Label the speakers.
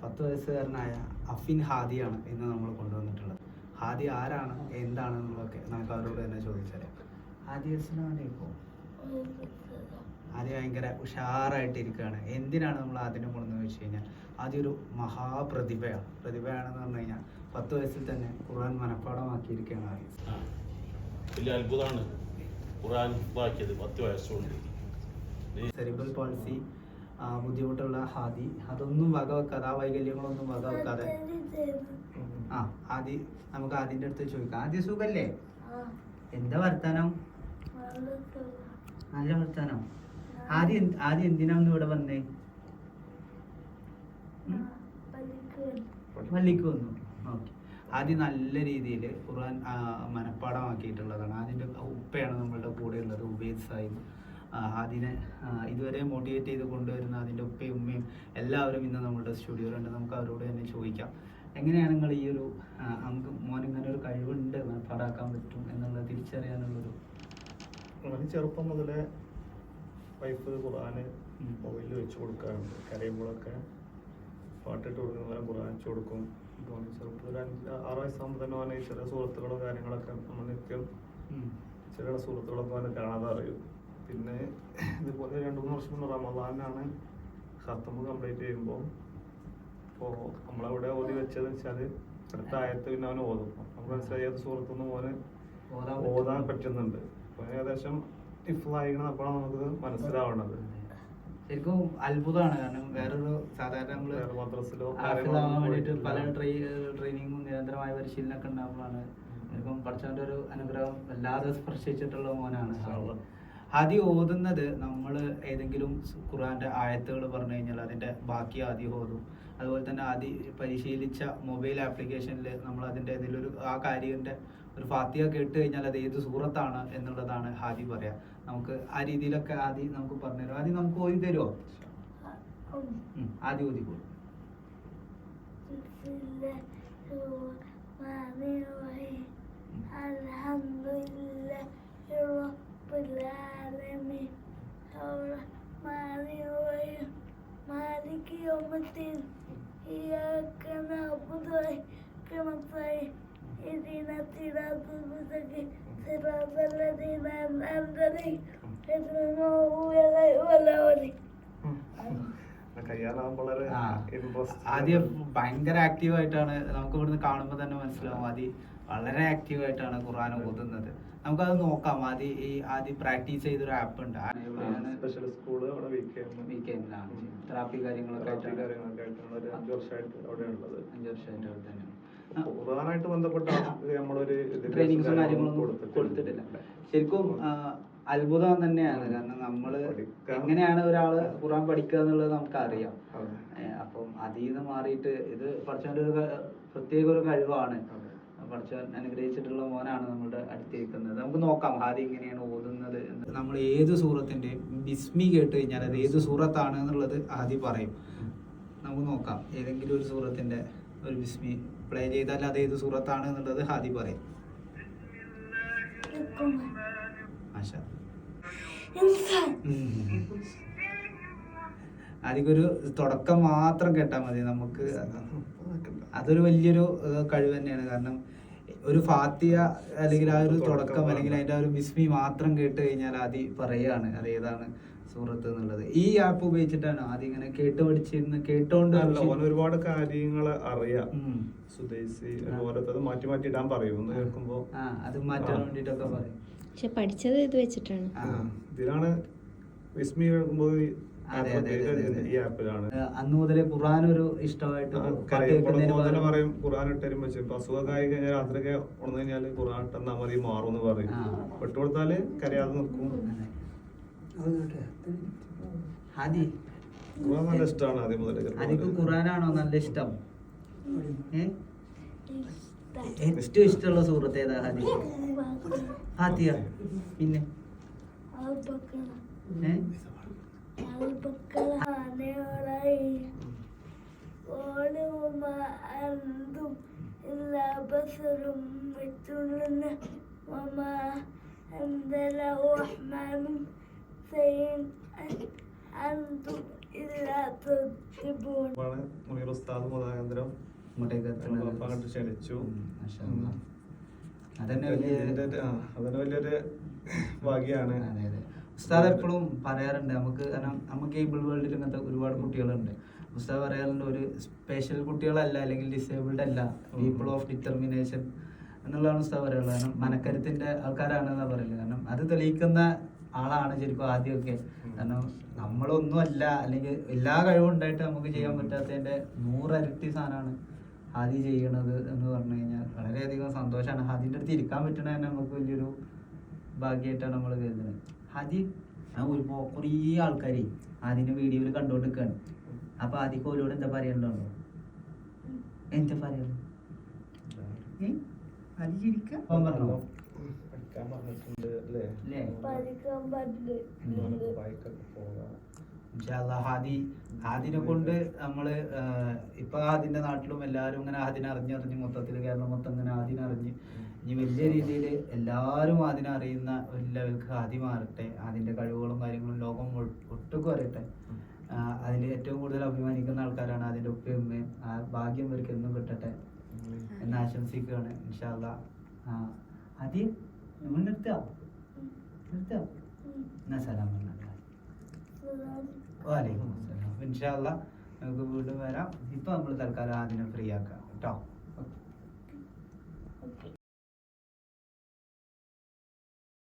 Speaker 1: 10 വയസ്സുകാരനായ അഫിൻ ഹാദിയാണ് ഇന്ന് നമ്മൾ കൊണ്ടുവന്നിട്ടുള്ളത്. ഹാദി ആരാണ്, എന്താണെന്നുള്ളതൊക്കെ നമുക്ക് അവരോട് തന്നെ ചോദിച്ചറിയാം. ഹാദി അസ്സലാമലൈക്കും. ആദ്യം ഭയങ്കര ഉഷാറായിട്ടിരിക്കുകയാണ്. എന്തിനാണ് നമ്മൾ അതിനെ കൊണ്ടെന്ന് വെച്ച് കഴിഞ്ഞാൽ ആദ്യം ഒരു മഹാപ്രതിഭയാണ്. പ്രതിഭയാണെന്ന് പറഞ്ഞു കഴിഞ്ഞാൽ 10 വയസ്സിൽ തന്നെ ഖുർആൻ മനഃപ്പാഠമാക്കിയിരിക്കുകയാണ് ആദ്യം.
Speaker 2: വലിയ അത്ഭുതമാണ് ഖുർആൻ വായിച്ചത് 10 വയസ്സുകൊണ്ട്.
Speaker 1: സെറിബ്രൽ പാൾസി ബുദ്ധിമുട്ടുള്ള ഹാദി അതൊന്നും വകവെക്കാതെ, ആ വൈകല്യങ്ങളൊന്നും വകവെക്കാതെ ആദ്യം നമുക്ക് അതിൻ്റെ അടുത്ത് ചോദിക്കാം. ആദ്യം സുഖല്ലേ? എന്താ വർത്താനം? നല്ല വർത്താനം. ആദ്യം എന്തിനാണ് ഇവിടെ വന്നേ? പള്ളിക്ക് വന്നു. ഓക്കെ. ആദ്യം നല്ല രീതിയിൽ ഖുർആൻ മനഃപ്പാഠമാക്കിയിട്ടുള്ളതാണ്. അതിൻ്റെ ഉപ്പയാണ് നമ്മളുടെ കൂടെ ഉള്ളത്, ഉബൈദ് സാഹിബ്. അതിനെ ഇതുവരെ മോട്ടിവേറ്റ് ചെയ്ത് കൊണ്ടുവരുന്ന അതിൻ്റെ ഉപ്പയും ഉമ്മയും എല്ലാവരും ഇന്ന് നമ്മുടെ സ്റ്റുഡിയോയിലുണ്ട്. നമുക്ക് അവരോട് തന്നെ ചോദിക്കാം, എങ്ങനെയാണ് നിങ്ങൾ ഈ ഒരു നമുക്ക് മോനിങ്ങനെ ഒരു കഴിവുണ്ട് മനഃപ്പാടാക്കാൻ പറ്റും എന്നുള്ളത് തിരിച്ചറിയാനുള്ളൊരു?
Speaker 3: ചെറുപ്പം മുതലേ വൈഫ് ഖുർആന് മൊബൈലിൽ വെച്ച് കൊടുക്കാറുണ്ട്. കരയുമ്പോഴൊക്കെ പാട്ടിട്ട് കൊടുക്കുന്ന പോലെ ഖുർആൻ വെച്ച് കൊടുക്കും. ചെറുപ്പം ഒരു 6 വയസ്സാകുമ്പോൾ തന്നെ അവനെ ചില സുഹൃത്തുക്കളും കാര്യങ്ങളൊക്കെ നമ്മൾ നിത്യം ചില സുഹൃത്തുക്കളൊക്കെ അവനെ കാണാതെ അറിയും. പിന്നെ ഇതുപോലെ 2-3 വർഷം മുന്നേ റമദാനാണ് ഖത്തം കംപ്ലീറ്റ് ചെയ്യുമ്പോൾ ഇപ്പോൾ നമ്മളവിടെ ഓതി വെച്ചതെന്ന് വെച്ചാൽ അടുത്ത ആയത്ത് പിന്നെ അവന് ഓതും. നമുക്ക് മനസ്സിലായി ഏത് സുഹൃത്തുനിന്നും മോന് ഓതാൻ പറ്റുന്നുണ്ട്. അപ്പോൾ ഏകദേശം ഇഫ്ലായിക്കണം. അപ്പോഴാണ് നമുക്ക് മനസ്സിലാവണത്.
Speaker 1: ശരിക്കും അത്ഭുതമാണ്. കാരണം വേറൊരു സാധാരണ നമ്മള്
Speaker 3: മദ്രസിലോ
Speaker 1: വേണ്ടിയിട്ട് പല ട്രെയിനിങ്ങും നിരന്തരമായ പരിശീലനമൊക്കെ ഉണ്ടാകുമ്പോഴാണ് ശരിക്കും പഠിച്ചവന്റെ ഒരു അനുഗ്രഹം വല്ലാതെ സ്പർശിച്ചിട്ടുള്ള മോനാണ് ഹാദി. ഓതുന്നത് നമ്മൾ ഏതെങ്കിലും ഖുർആന്റെ ആയത്തുകൾ പറഞ്ഞു കഴിഞ്ഞാൽ അതിന്റെ ബാക്കി ആദ്യം ഓതും. അതുപോലെ തന്നെ ആദ്യം പരിശീലിച്ച മൊബൈൽ ആപ്ലിക്കേഷനിൽ നമ്മൾ അതിൻ്റെ ഇതിലൊരു ആ കാര്യത്തിൻ്റെ ഒരു ഫാത്തിഹ കേട്ട് കഴിഞ്ഞാൽ അത് ഏത് സൂറത്താണ് എന്നുള്ളതാണ് ഹാദി പറയാം. നമുക്ക് ആ രീതിയിലൊക്കെ ആദ്യം നമുക്ക് പറഞ്ഞുതരും. ആദ്യം നമുക്ക് ഓതി തരുമോ? ആദ്യം ഓതിക്കോളൂ.
Speaker 4: مالك يوم الدين إياك نعبد وإياك نستعين اهدنا الصراط المستقيم صراط الذين أنعمت عليهم غير المغضوب عليهم ولا الضالين.
Speaker 1: ആദ്യം ഭയങ്കര ആക്റ്റീവായിട്ടാണ്, നമുക്ക് ഇവിടുന്ന് കാണുമ്പോൾ തന്നെ മനസ്സിലാവും. ആദ്യം വളരെ ആക്റ്റീവായിട്ടാണ് ഖുർആൻ ഓതുന്നത്. നമുക്കത് നോക്കാം. ആദ്യം പ്രാക്ടീസ് ചെയ്തൊരു ആപ്പ് ഉണ്ട്.
Speaker 3: സ്പെഷ്യൽ സ്കൂള് അവിടെ
Speaker 1: വീക്കെൻഡിലാണ് തെറാപ്പി കാര്യങ്ങളൊക്കെ
Speaker 3: 5 വർഷമായിട്ട് അവിടെ ഉള്ളത്.
Speaker 1: 5 വർഷമായിട്ട് അവിടെ തന്നെയാണ്.
Speaker 3: ഖുർആനായിട്ട് ബന്ധപ്പെട്ട നമ്മളൊരു
Speaker 1: ട്രെയിനിങ്സും കാര്യങ്ങളൊന്നും കൊടുത്തിട്ടില്ല. ശരിക്കും അത്ഭുതം തന്നെയാണ്. കാരണം നമ്മള് എങ്ങനെയാണ് ഒരാള് ഖുർആൻ പഠിക്കുക എന്നുള്ളത് നമുക്കറിയാം. അപ്പം അതിൽ നിന്ന് മാറിയിട്ട് ഇത് പഠിച്ചവന്റെ ഒരു പ്രത്യേക ഒരു കഴിവാണ്. പഠിച്ചവൻ അനുഗ്രഹിച്ചിട്ടുള്ള മോനാണ് നമ്മുടെ അടുത്തിരിക്കുന്നത്. നമുക്ക് നോക്കാം ഹാദി എങ്ങനെയാണ് ഓതുന്നത്. നമ്മൾ ഏത് സൂറത്തിന്റെയും ബിസ്മി കേട്ട് കഴിഞ്ഞാൽ അത് ഏത് സൂറത്താണ് എന്നുള്ളത് ഹാദി പറയും. നമുക്ക് നോക്കാം. ഏതെങ്കിലും ഒരു സൂറത്തിന്റെ ഒരു ബിസ്മി പ്ലേ ചെയ്താൽ അത് ഏത് സൂറത്താണ് എന്നുള്ളത് ഹാദി പറയും. അതിക്കൊരു തുടക്കം മാത്രം കേട്ടാൽ മതി. നമുക്ക് അതൊരു വലിയൊരു കഴിവ് തന്നെയാണ്. കാരണം ഒരു ഫാത്തിഹ അല്ലെങ്കിൽ ആ ഒരു തുടക്കം അല്ലെങ്കിൽ അതിന്റെ ആ ഒരു ബിസ്മി മാത്രം കേട്ട് കഴിഞ്ഞാൽ ആദ്യം പറയുകയാണ് അത് ഏതാണ് സൂറത്ത് എന്നുള്ളത്. ഈ ആപ്പ് ഉപയോഗിച്ചിട്ടാണ് ആദ്യം ഇങ്ങനെ കേട്ട് പഠിച്ചിരുന്ന് കേട്ടോണ്ട്
Speaker 3: ഒരുപാട് കാര്യങ്ങൾ അറിയാം. സുദേശി ഓരോരുത്തത് മാറ്റി മാറ്റി ഇടാൻ പറയും. കേൾക്കുമ്പോ
Speaker 1: അത് മാറ്റാൻ വേണ്ടിട്ടൊക്കെ പറയും.
Speaker 5: പക്ഷെ പഠിച്ചത് ഇത് വെച്ചിട്ടാണ്.
Speaker 3: ഇതിലാണ് വിസ്മി കേൾക്കുമ്പോ ഈ ആപ്പിലാണ്.
Speaker 1: അന്ന് മുതലേ ഖുർആൻ ഒരു ഇഷ്ടമായിട്ട്
Speaker 3: പറയും. ഖുർആൻ ഇട്ടുമ്പോ അസുഖമൊക്കെ ആയി കഴിഞ്ഞാൽ രാത്രിയൊക്കെ ഉണർന്നു കഴിഞ്ഞാല് ഖുർആൻ ഇട്ടെന്നാ മതി മാറും പറയും. വിട്ടുകൊടുത്താല് കരയാതെ നിൽക്കും. ഖുർആൻ നല്ല ഇഷ്ടമാണ് ആദ്യം മുതലേ.
Speaker 1: ഖുർആനാണോ നല്ല ഇഷ്ടം? ഏറ്റവും ഇഷ്ടമുള്ള സൂറത്ത് ഏതാ ഹാദി? ഫാത്തിഹ. പിന്നെ
Speaker 4: ഇല്ലാത്തൊരു പോണ്.
Speaker 3: ആണ് മുനീർ ഉസ്താദ് മുഖാന്തരം
Speaker 1: ഇങ്ങോട്ടേക്ക് എത്തുന്നത്.
Speaker 3: അങ്ങോട്ട് ക്ഷണിച്ചു.
Speaker 1: മാഷാ അല്ലാ. അതന്നെ വലിയ
Speaker 3: അതൊരു വലിയൊരു ഭാഗ്യാണ്.
Speaker 1: അതെ അതെ. ഉസ്താദ് എപ്പോഴും പറയാറുണ്ട് നമുക്ക്, കാരണം നമുക്ക് കേബിൾ വേൾഡിൽ ഇങ്ങനത്തെ ഒരുപാട് കുട്ടികളുണ്ട്. ഉസ്താദ് പറയാറുണ്ട് ഒരു സ്പെഷ്യൽ കുട്ടികളല്ല, അല്ലെങ്കിൽ ഡിസേബിൾഡ് അല്ല, പീപ്പിൾ ഓഫ് ഡിറ്റർമിനേഷൻ എന്നുള്ളതാണ് ഉസ്താദ് പറയാറുള്ളത്. കാരണം മനക്കരുത്തിന്റെ ആൾക്കാരാണെന്നാണ് പറയുന്നത്. കാരണം അത് തെളിയിക്കുന്ന ആളാണ് ശരിക്കും ആദ്യമൊക്കെ. കാരണം നമ്മളൊന്നും അല്ല, അല്ലെങ്കിൽ എല്ലാ കഴിവും ഉണ്ടായിട്ട് നമുക്ക് ചെയ്യാൻ പറ്റാത്തതിന്റെ 100 ഇരട്ടി സാധനമാണ് ഹാദി ചെയ്യണത് എന്ന് പറഞ്ഞു കഴിഞ്ഞാൽ വളരെയധികം സന്തോഷമാണ്. ഹാദിന്റെ അടുത്ത് ഇരിക്കാൻ പറ്റണ തന്നെ നമുക്ക് വലിയൊരു ഭാഗ്യമായിട്ടാണ് നമ്മൾ കരുതുന്നത്. ഹാദി കുറേ ആൾക്കാർ ഹാദിന്റെ വീഡിയോയിൽ കണ്ടുകൊണ്ടിരിക്കുകയാണ്. അപ്പൊ ആദ്യം ഓരോട് എന്താ പറയണ്ടോ? എന്താ പറയാ? പറഞ്ഞോ
Speaker 3: പഠിക്കാൻ പറഞ്ഞിട്ടുണ്ട് അല്ലേ?
Speaker 1: അല്ലേ?
Speaker 4: പഠിക്കാൻ പറ്റില്ല.
Speaker 3: ബൈക്കൊക്കെ പോകാം.
Speaker 1: ഹാദിനെ കൊണ്ട് നമ്മള് ഇപ്പൊ ഹാദിന്റെ നാട്ടിലും എല്ലാരും ഇങ്ങനെ ഹാദിനെ അറിഞ്ഞറിഞ്ഞ് മൊത്തത്തിൽ കേരളം മൊത്തം ഇങ്ങനെ ഹാദിനെ അറിഞ്ഞ് ഇനി വലിയ രീതിയിൽ എല്ലാവരും ഹാദിനെ അറിയുന്ന ഒരു ലെവൽക്ക് ഹാദി മാറട്ടെ. അതിന്റെ കഴിവുകളും കാര്യങ്ങളും ലോകം ഒട്ടുക്കും അറിയട്ടെ. അതിൽ ഏറ്റവും കൂടുതൽ അഭിമാനിക്കുന്ന ആൾക്കാരാണ് അതിന്റെ ഉപ്പയും ഉമ്മയും. ആ ഭാഗ്യം ഇവർക്ക് എന്നും കിട്ടട്ടെ എന്ന് ആശംസിക്കുകയാണ്. ഇൻഷാ അല്ലാ. ഹാദി നമ്മൾ നിർത്താം എന്നാ സലാം പറഞ്ഞ. വാലൈക്കും അസ്സലാം. ഇൻഷാ അല്ലാ നമുക്ക് വീണ്ടും വരാം. ഇപ്പൊ നമ്മൾ തൽക്കാലം അതിനെ ഫ്രീ ആക്കാം കേട്ടോ.
Speaker 4: ഓക്കെ.